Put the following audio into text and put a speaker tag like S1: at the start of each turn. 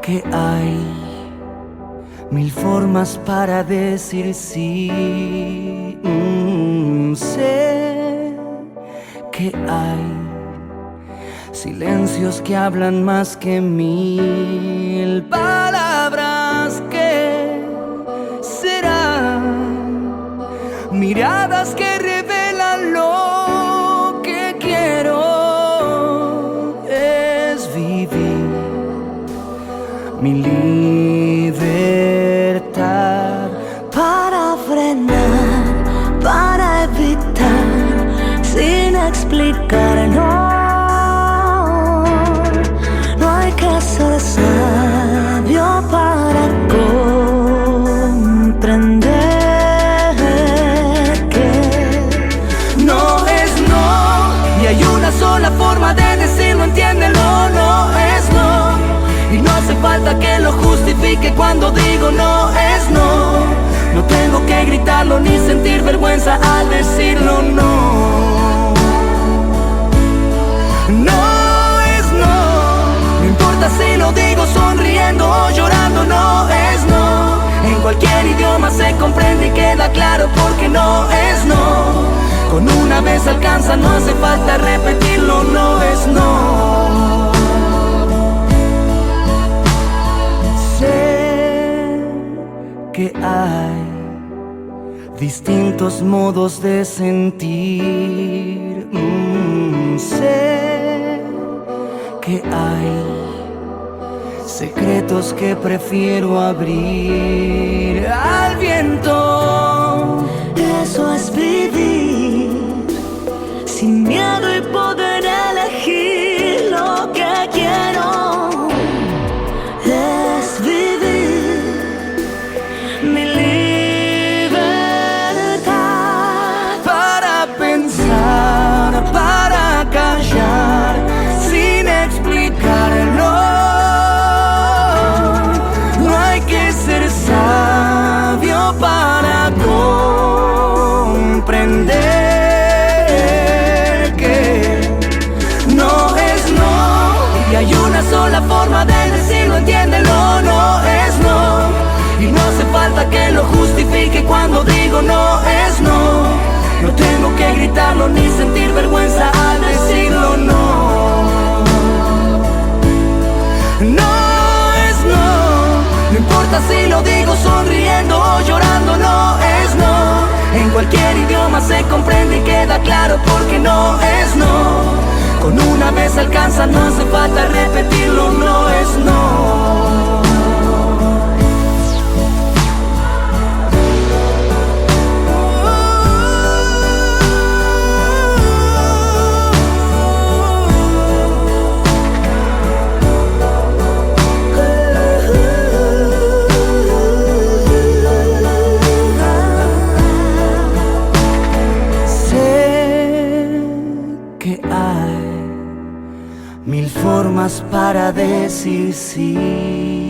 S1: que hay mil formas para decir sí. Sé que hay silencios que hablan más que mil palabras. Que serán miradas que revelan lo que quiero. Es vivir mi libertad
S2: para frenar, para evitar, sin explicar, no hay que ser sabio para comprender que
S1: no es no, y hay una sola forma de decirlo, entiéndelo, no es no. Y no hace falta que lo justifique cuando digo no es no. No tengo que gritarlo ni sentir vergüenza al decirlo no. No es no. No importa si lo digo sonriendo o llorando, no es no. En cualquier idioma se comprende y queda claro porque no es no. Con una vez alcanza, no hace falta repetirlo, no es no. Sé que hay distintos modos de sentir. Sé que hay secretos que prefiero abrir al viento.
S2: eso es vivir sin miedo y poder elegir lo que quiero. Es vivir mi libertad
S1: para pensar, para callar, sin explicarlo. No hay que ser sabio para comprender que no es no. Y hay una sola forma de decirlo, entiéndelo, no es no. Y no hace falta que lo justifique cuando digo no es no. No tengo que gritarlo ni sentir vergüenza al decirlo no. No es no. No importa si lo digo sonriendo o llorando, no es no. En cualquier idioma se comprende y queda claro porque no es no. Con una vez alcanza, no hace falta repetirlo, no es no. Que hay mil formas para decir sí.